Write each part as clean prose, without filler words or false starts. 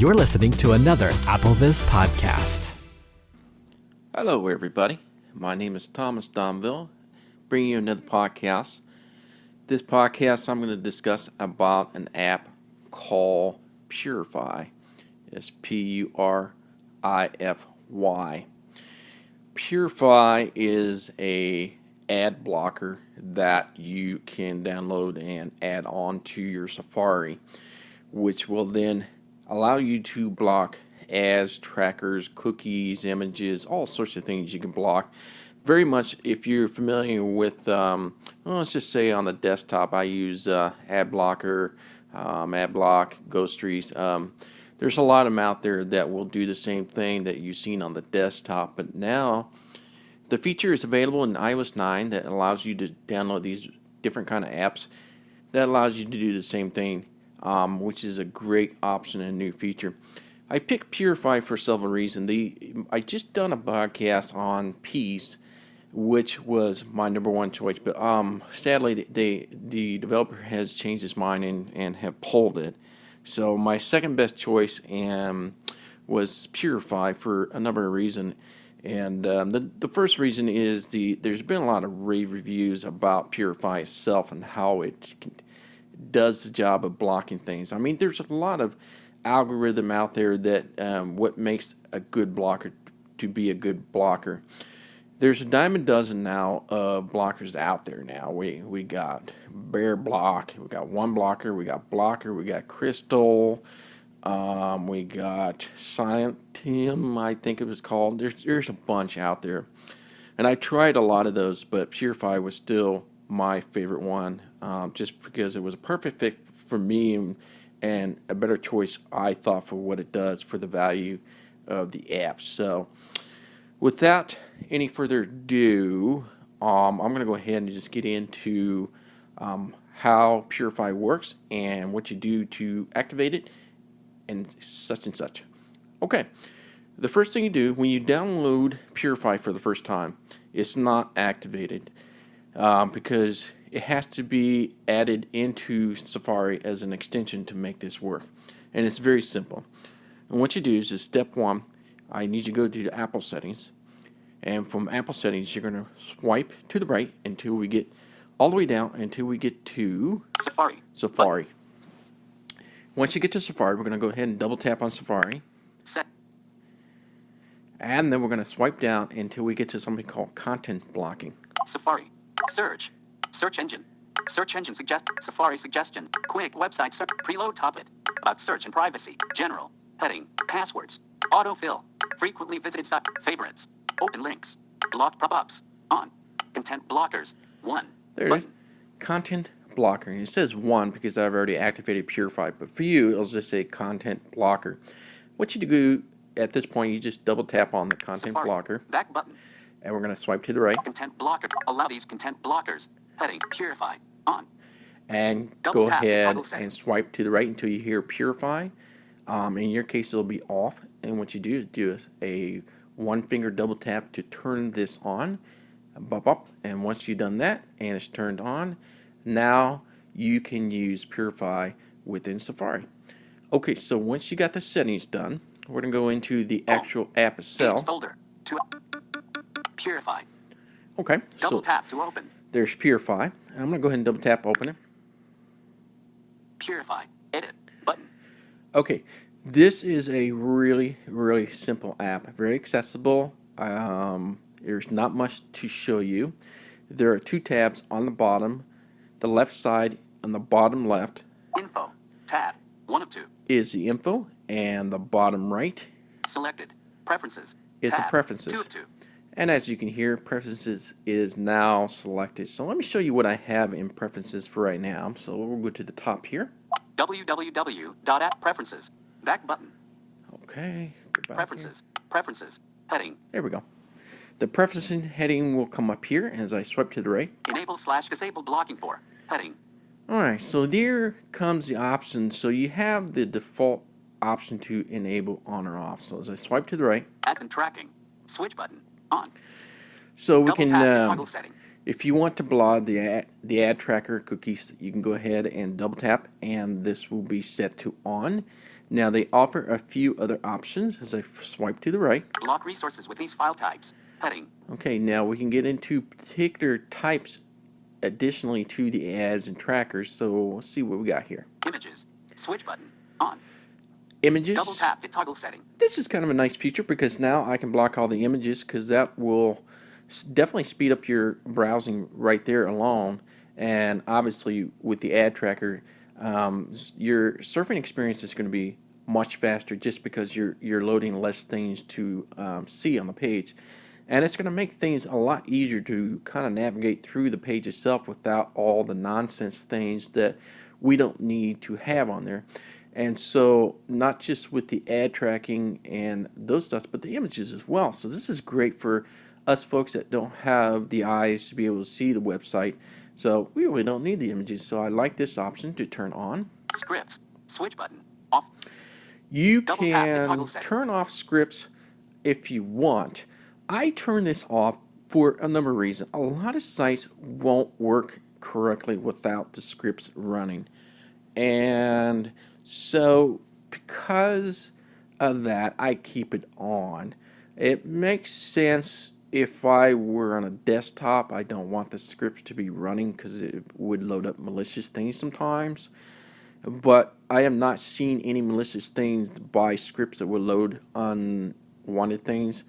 You're listening to another AppleVis podcast. Hello, everybody. My name is Thomas Domville, bringing you another podcast. This podcast, I'm going to discuss about an app called Purify. It's Purify. Purify is a ad blocker that you can download and add on to your Safari, which will then allow you to block ads, trackers, cookies, images, all sorts of things you can block. Very much if you're familiar with, let's just say on the desktop, I use ad blocker, AdBlock, Ghostries. There's a lot of them out there that will do the same thing that you've seen on the desktop, but now the feature is available in iOS 9 that allows you to download these different kind of apps that allows you to do the same thing, which is a great option and a new feature. I picked Purify for several reasons. I just done a podcast on Peace, which was my number one choice, but sadly the developer has changed his mind and have pulled it. So my second best choice was Purify for a number of reasons. And the first reason is there's been a lot of rave reviews about Purify itself and how it does the job of blocking things. I mean, there's a lot of algorithm out there that what makes a good blocker to be a good blocker. There's a dime a dozen now of blockers out there now. We got Bear Block, we got One Blocker, we got Blocker, we got Crystal, we got Silent Tim, I think it was called. There's a bunch out there. And I tried a lot of those, but Purify was still my favorite one, just because it was a perfect fit for me and a better choice, I thought, for what it does for the value of the app. So without any further ado, I'm going to go ahead and just get into how Purify works and what you do to activate it and such and such. Okay, the first thing you do when you download Purify for the first time, it's not activated because it has to be added into Safari as an extension to make this work. And it's very simple. And what you do is step one, I need you to go to the Apple settings. And from Apple settings, you're going to swipe to the right until we get all the way down until we get to Safari. Once you get to Safari, we're going to go ahead and double tap on Safari. And then we're going to swipe down until we get to something called content blocking. Safari. Search engine suggest, Safari suggestion, quick website search, preload topic, about search and privacy, general, heading, passwords, autofill, frequently visited site, favorites, open links, blocked pop-ups, on, content blockers, 1. There it is, content blocker. And it says 1 because I've already activated Purify, but for you, it'll just say content blocker. What you do at this point, you just double tap on the content Safari, blocker. back button, And we're going to swipe to the right. content blocker, allow these content blockers, heading, Purify, on. And Double go tap to ahead toggle and settings. swipe to the right until you hear Purify. In your case, it'll be off. And what you do is a one finger double tap to turn this on. Bop, bop. And once you've done that and it's turned on, now you can use Purify within Safari. Okay, so once you got the settings done, we're going to go into the actual app itself. Games folder, to Purify, Okay, double so tap to open, there's Purify. I'm going to go ahead and double tap open it. Purify, edit, button, Okay, this is a really, really simple app. Very accessible. There's not much to show you. There are two tabs on the bottom. The left side on the bottom left info, tab, 1 of 2, is the info, and the bottom right selected, preferences, is the tab, preferences. 2 of 2, And as you can hear, preferences is now selected. So let me show you what I have in preferences for right now. So we'll go to the top here. www.app preferences, back button, Okay, go back preferences, heading, There we go. The preferences heading will come up here as I swipe to the right. enable/disable blocking for, heading, Alright, so there comes the option. So you have the default option to enable on or off. So as I swipe to the right, ads and tracking, switch button, on, so we double can, tap to toggle setting, if you want to block the ad tracker cookies, you can go ahead and double tap, and this will be set to on. Now they offer a few other options as I swipe to the right. Block resources with these file types. Heading. Okay, now we can get into particular types additionally to the ads and trackers. So let's see what we got here. Images. Switch button. On. Images. Double tap to toggle setting. This is kind of a nice feature because now I can block all the images, because that will definitely speed up your browsing right there alone. And obviously with the ad tracker, your surfing experience is going to be much faster just because you're loading less things to see on the page. And it's going to make things a lot easier to kind of navigate through the page itself without all the nonsense things that we don't need to have on there. And so not just with the ad tracking and those stuff, but the images as well. So this is great for us folks that don't have the eyes to be able to see the website. So we really don't need the images. So I like this option to turn on. Scripts. Switch button. Off. You Double tap to can toggle setting. turn off scripts if you want. I turn this off for a number of reasons. A lot of sites won't work correctly without the scripts running. And so because of that, I keep it on. It makes sense if I were on a desktop. I don't want the scripts to be running because it would load up malicious things sometimes. But I have not seen any malicious things by scripts that will load unwanted things.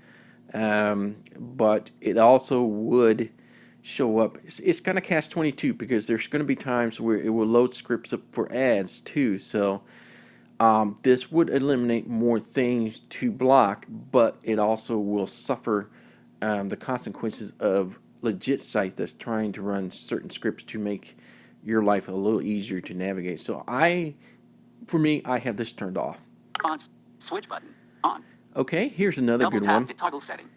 But it also would show up. It's kind of catch-22 because there's going to be times where it will load scripts up for ads too. So this would eliminate more things to block, but it also will suffer the consequences of legit sites that's trying to run certain scripts to make your life a little easier to navigate. So for me, I have this turned off. Fonts. Switch button. On. Okay, here's another Double good tap one. to toggle setting.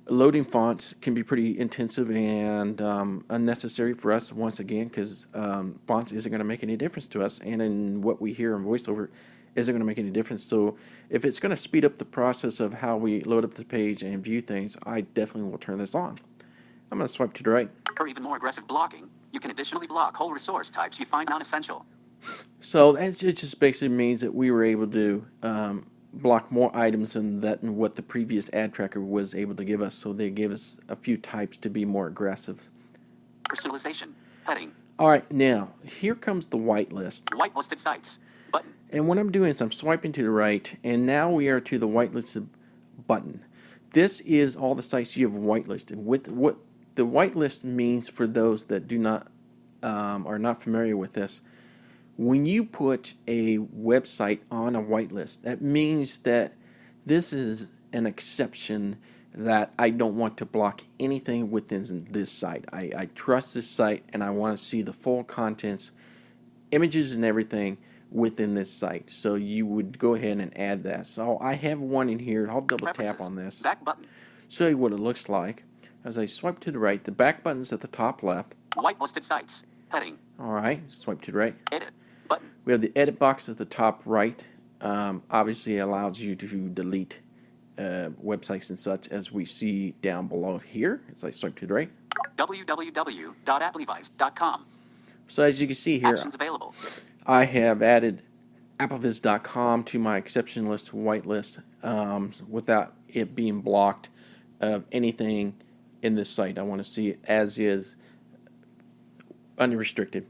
Loading fonts can be pretty intensive and unnecessary for us once again, because fonts isn't going to make any difference to us, and in what we hear in voiceover isn't going to make any difference. So if it's going to speed up the process of how we load up the page and view things, I definitely will turn this on. I'm going to swipe to the right. For even more aggressive blocking, you can additionally block whole resource types you find non-essential. So it just basically means that we were able to block more items than what the previous ad tracker was able to give us. So they gave us a few types to be more aggressive. Personalization. Heading. All right, now here comes the whitelist. Whitelisted sites. Button. And what I'm doing is I'm swiping to the right, and now we are to the whitelisted button. This is all the sites you have whitelisted. With what the whitelist means for those that do not are not familiar with this. When you put a website on a whitelist, that means that this is an exception that I don't want to block anything within this site. I trust this site and I want to see the full contents, images and everything within this site. So you would go ahead and add that. So I have one in here. I'll double tap on this. Back button. Show you what it looks like. As I swipe to the right, the back button's at the top left. Whitelisted sites. Heading. All right, swipe to the right. Edit. Button. We have the edit box at the top right. Obviously allows you to delete websites and such, as we see down below here as I swipe to the right. www.applevice.com. So as you can see here, Actions available. I have added appleviz.com to my exception list, whitelist, without it being blocked of anything in this site. I want to see it as is, unrestricted.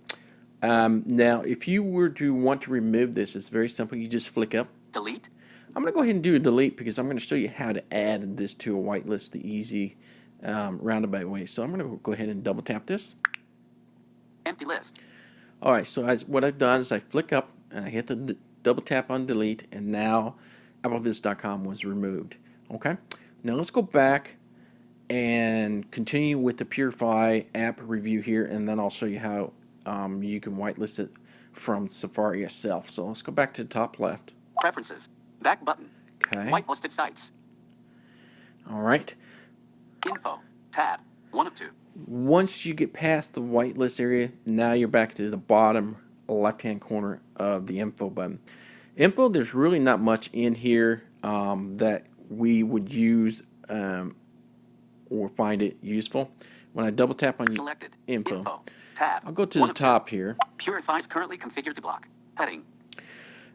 Now, if you were to want to remove this, it's very simple. You just flick up. Delete. I'm going to go ahead and do a delete because I'm going to show you how to add this to a whitelist the easy roundabout way. So I'm going to go ahead and double tap this. Empty list. All right, so what I've done is I flick up and I hit the double tap on delete, and now appleviz.com was removed. Okay, now let's go back and continue with the Purify app review here, and then I'll show you how you can whitelist it from Safari itself. So let's go back to the top left. Preferences. Back button. Okay. Whitelisted sites. All right. Info. Tab. 1 of 2. Once you get past the whitelist area, now you're back to the bottom left-hand corner of the info button. Info, there's really not much in here that we would use or find it useful. When I double tap on Selected. info, Tab. I'll go to 1 the of 2. top here. Purify is currently configured to block. Heading.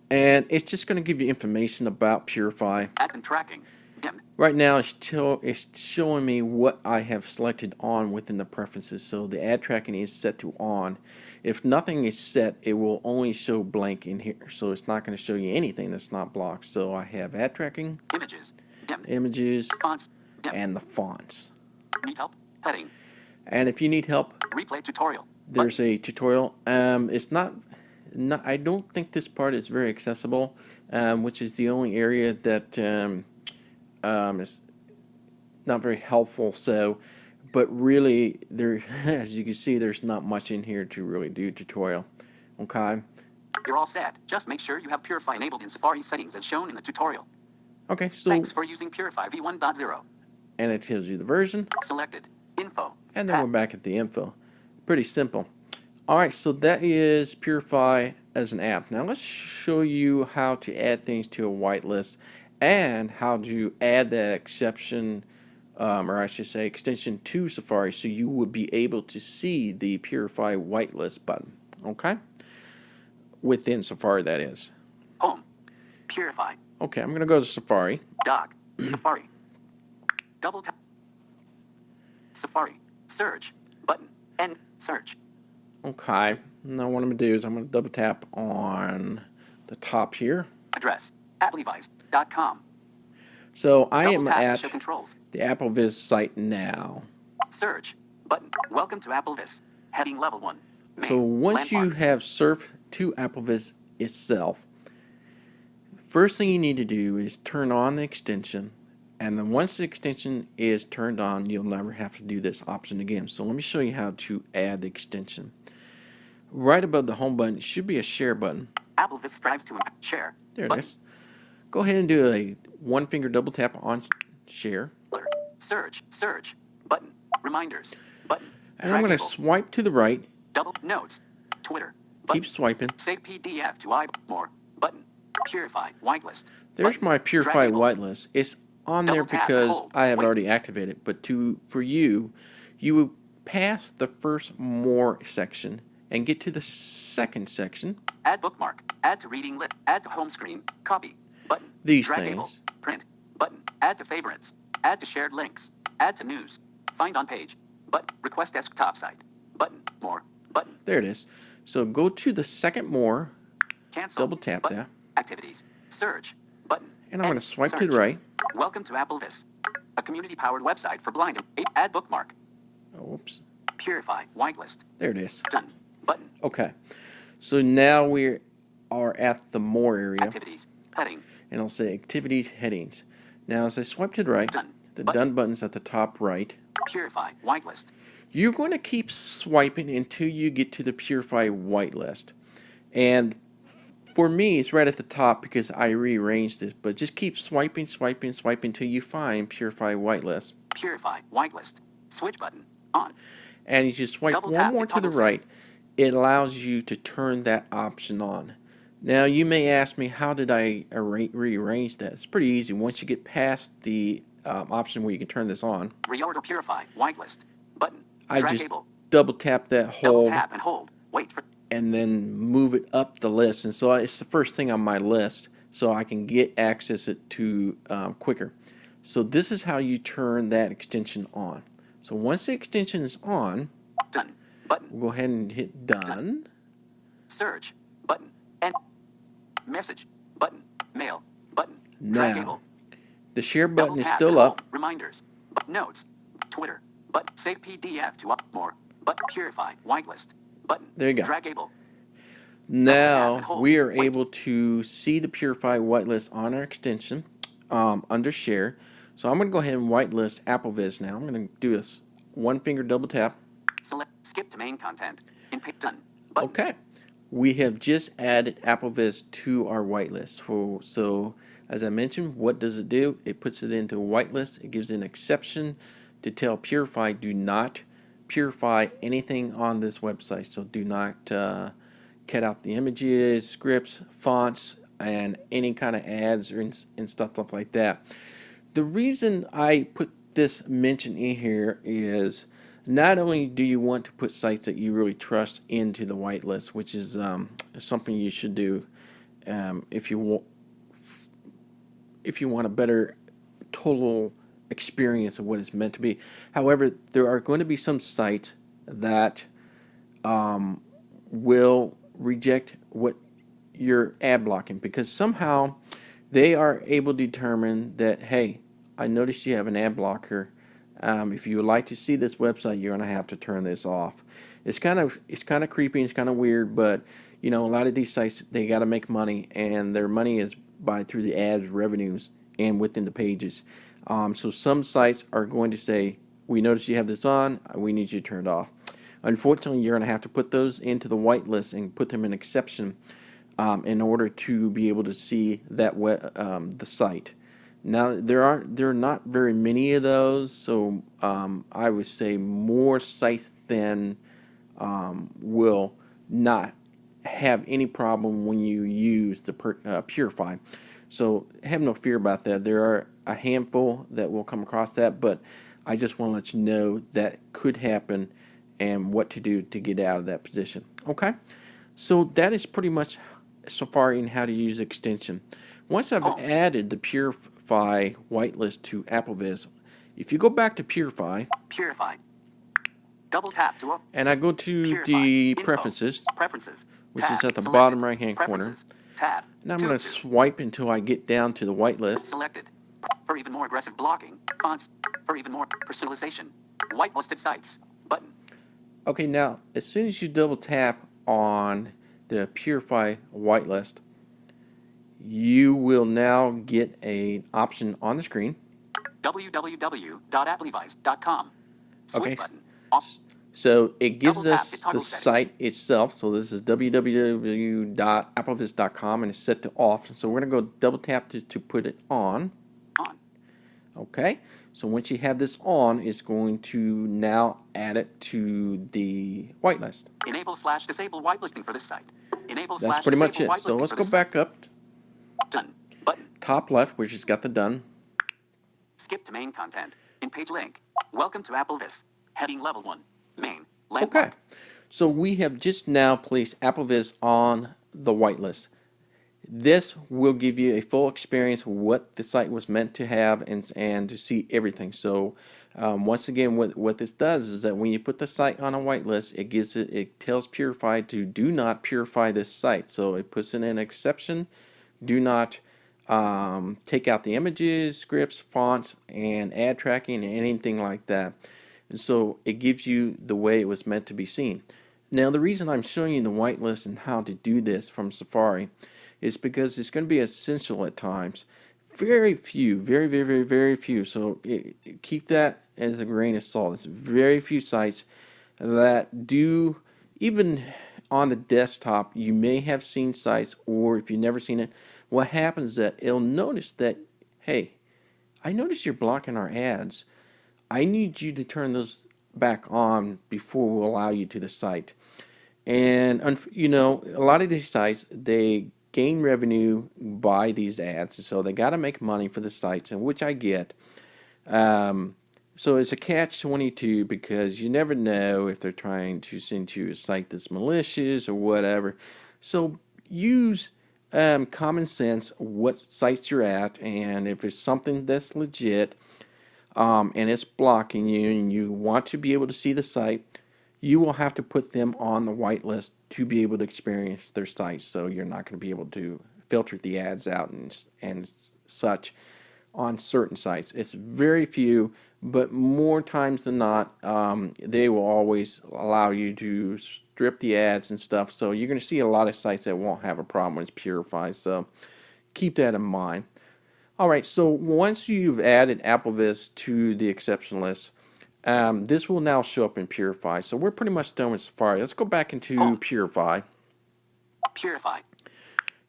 And it's just going to give you information about Purify. Ads and tracking. Dimmed. Right now, it's showing me what I have selected on within the preferences. So the ad tracking is set to on. If nothing is set, it will only show blank in here. So it's not going to show you anything that's not blocked. So I have ad tracking, Images. Dimmed. images, Fonts. Dimmed. and the fonts. Need help? Heading. And if you need help, Replay tutorial. there's a tutorial. It's not. I don't think this part is very accessible, which is the only area that is not very helpful. So, but really, there, as you can see, there's not much in here to really do tutorial. Okay. You're all set. Just make sure you have Purify enabled in Safari settings as shown in the tutorial. Okay. So, Thanks for using Purify v1.0. and it tells you the version, Selected. Info. and then Tab. we're back at the info. Pretty simple. All right, so that is Purify as an app. Now let's show you how to add things to a whitelist and how to add that exception, or I should say extension to Safari so you would be able to see the Purify whitelist button, okay? Within Safari, that is. Home. Purify. Okay, I'm going to go to Safari. Dock. Safari. Double tap. Safari. Search. Button. End. Search. Okay, now what I'm going to do is I'm going to double tap on the top here. Address. applevis.com. So I Double am tap to at show controls. the AppleVis site now. Search. Button. Welcome to AppleVis. Heading level 1. Main. So once you Landmark. have surfed to AppleVis itself, first thing you need to do is turn on the extension, and then once the extension is turned on, you'll never have to do this option again. So let me show you how to add the extension. Right above the home button should be a share button. AppleVis strives to share. There it Button. is. Go ahead and do a one finger double tap on share. Alert. Search. Search. Button. Reminders. Button. And I'm going to Trackable. swipe to the right. Double notes. Twitter. Button. Keep swiping. Save PDF to more. Button. Purify. Whitelist. There's Button. my Purify Trackable. whitelist. It's on there Double tap, because hold, I have it wait. already activated. But for you would pass the first more section and get to the second section. Add bookmark. Add to reading list. Add to home screen. Copy. Button. These Drag things. Able. Print. Button. Add to favorites. Add to shared links. Add to news. Find on page. Button. Request desktop site. Button. More. Button. There it is. So go to the second more, Cancel. double tap Button. that, Activities. Search. Button. and I'm going End. to swipe to Search. the right. Welcome to AppleVis. A community-powered website for blind. Add bookmark. Oh, whoops. Purify. Whitelist. There it is. Done. Button. Okay. So now we are at the more area, Activities. Heading. and I'll say activities headings. Now as I swipe to the right, Done. the Button. done button's at the top right. Purify. Whitelist. You're going to keep swiping until you get to the Purify whitelist. And for me, it's right at the top because I rearranged it. But just keep swiping, swiping, swiping until you find Purify whitelist. Purify. Whitelist. Switch button. On. And you just swipe Double one tap more to to the toggle right. It allows you to turn that option on. Now, you may ask me, how did I rearrange that? It's pretty easy. Once you get past the option where you can turn this on, Reorder Purify. Whitelist. Button. I Drag just able. double tap that Double hold tap and hold. Wait for. and then move it up the list. And so it's the first thing on my list so I can get access it to quicker. So this is how you turn that extension on. So once the extension is on, Done. Button. we'll go ahead and hit done. Search. Button. End. Message. Button. Mail. Button. Drag Now, able. the share button Double is tap still and up. hold. Reminders. Notes. Twitter. Button. Save PDF to more. Button. Purify. Whitelist. Button. There you go. Drag able. and Now hold. we are Wait. able to see the Purify whitelist on our extension under share. So I'm going to go ahead and whitelist AppleVis now. I'm going to do this one finger double tap. Select. Skip to main content. Input. Done. Button. Okay. We have just added AppleVis to our whitelist. So as I mentioned, what does it do? It puts it into a whitelist. It gives an exception to tell Purify, do not purify anything on this website. So do not cut out the images, scripts, fonts, and any kind of ads or and stuff like that. The reason I put this mention in here is not only do you want to put sites that you really trust into the whitelist, which is something you should do, if you want a better total experience of what it's meant to be. However, there are going to be some sites that will reject what you're ad blocking because somehow they are able to determine that, hey, I noticed you have an ad blocker. If you would like to see this website, you're going to have to turn this off. It's kind of creepy. It's kind of weird, but a lot of these sites, they got to make money, and their money is through the ads revenues and within the pages. So some sites are going to say, we notice you have this on, we need you to turn it off. Unfortunately, you're going to have to put those into the whitelist and put them in exception in order to be able to see that the site. Now there are not very many of those, so I would say more sites than will not have any problem when you use the Purify. So have no fear about that. There are a handful that will come across that, but I just want to let you know that could happen and what to do to get out of that position. Okay, so that is pretty much Safari and how to use the extension. Once I've added the Purify whitelist to AppleVis, if you go back to Purify, double tap to and I go to Purify. the Info. preferences, which which is at the selected. bottom right hand corner, Preferences. Tab. and I'm going to swipe until I get down to the whitelist. Selected. For even more aggressive blocking, fonts. For even more personalization, whitelisted sites. Button. Okay, now as soon as you double tap on the Purify whitelist, you will now get an option on the screen. www.applevis.com. Switch Okay. button. Off. So it gives Double tap us to toggle the setting. site itself. So this is www.applevis.com, and it's set to off. So we're going to go double tap to put it on. On. Okay. So once you have this on, it's going to now add it to the whitelist. Enable/disable whitelisting for this site. That's pretty much it. So let's go back up. Done. Button. Top left, which has got the done. Skip to main content. In page link. Welcome to AppleVis. Heading level 1. Main. Okay. Landmark. So we have just now placed AppleVis on the whitelist. This will give you a full experience of what the site was meant to have and to see everything. So once again, what this does is that when you put the site on a whitelist, it tells Purify to do not purify this site. So it puts in an exception. Do not take out the images, scripts, fonts, and ad tracking, and anything like that. And so it gives you the way it was meant to be seen. Now the reason I'm showing you the whitelist and how to do this from Safari is because it's going to be essential at times. Very few, very, very, very, very few. So keep that as a grain of salt. It's very few sites that do, even on the desktop, you may have seen sites, or if you've never seen it, what happens is that it'll notice that, hey, I notice you're blocking our ads. I need you to turn those back on before we'll allow you to the site. And a lot of these sites, they gain revenue by these ads, so they got to make money for the sites, and which I get. So it's a catch-22 because you never know if they're trying to send you a site that's malicious or whatever. So use common sense what sites you're at, and if it's something that's legit and it's blocking you and you want to be able to see the site, you will have to put them on the whitelist to be able to experience their sites. So you're not going to be able to filter the ads out and such on certain sites. It's very few, but more times than not, they will always allow you to strip the ads and stuff. So you're going to see a lot of sites that won't have a problem with Purify. So keep that in mind. All right, so once you've added AppleVis to the exception list, this will now show up in Purify. So we're pretty much done with Safari. Let's go back into Purify. Purify.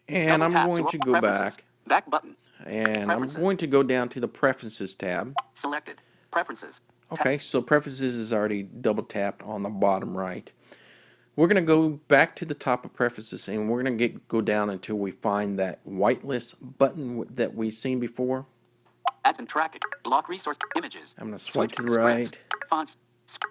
And I'm going to go Preferences. Back button. and Preferences. I'm going to go down to the Preferences tab. Selected. Preferences. Okay, so Preferences is already double tapped on the bottom right. We're going to go back to the top of Preferences, and we're going to go down until we find that whitelist button that we've seen before. Ads and tracking. Block resource images. I'm going to swipe to the Scripts, right. Fonts.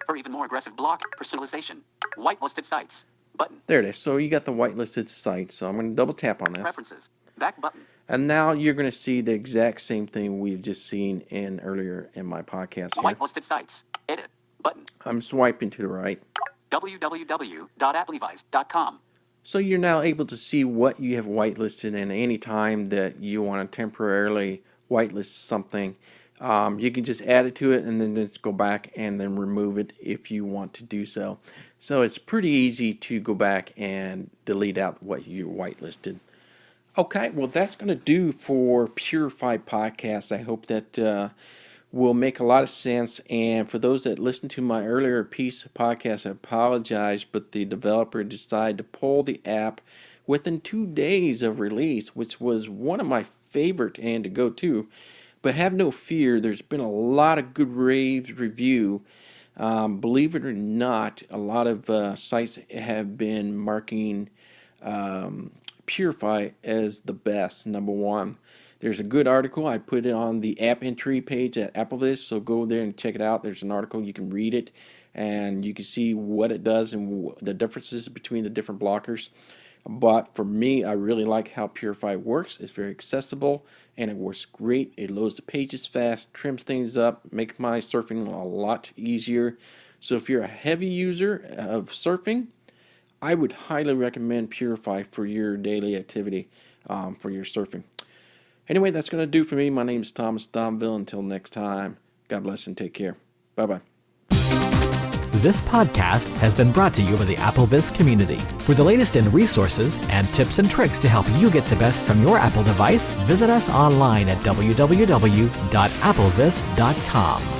For even more aggressive block personalization. Whitelisted sites. button. There it is. So you got the whitelisted site. So I'm going to double tap on this. Preferences. Back button. And now you're going to see the exact same thing we've just seen earlier in my podcast here. Whitelisted sites. Edit button. I'm swiping to the right. www.appledevice.com. So you're now able to see what you have whitelisted, and any time that you want to temporarily whitelist something, you can just add it to it and then just go back and then remove it if you want to do so. So it's pretty easy to go back and delete out what you whitelisted. Okay, well that's going to do for Purify Podcast. I hope that will make a lot of sense. And for those that listened to my earlier piece of podcast, I apologize, but the developer decided to pull the app within 2 days of release, which was one of my favorite and to go to. But have no fear, there's been a lot of good review. Believe it or not, a lot of sites have been marking Purify as the best, number one. There's a good article. I put it on the app entry page at AppleVis, so go there and check it out. There's an article. You can read it, and you can see what it does and the differences between the different blockers. But for me, I really like how Purify works. It's very accessible, and it works great. It loads the pages fast, trims things up, makes my surfing a lot easier. So if you're a heavy user of surfing, I would highly recommend Purify for your daily activity, for your surfing. Anyway, that's going to do for me. My name is Thomas Domville. Until next time, God bless and take care. Bye-bye. This podcast has been brought to you by the AppleVis community. For the latest in resources and tips and tricks to help you get the best from your Apple device, visit us online at www.applevis.com.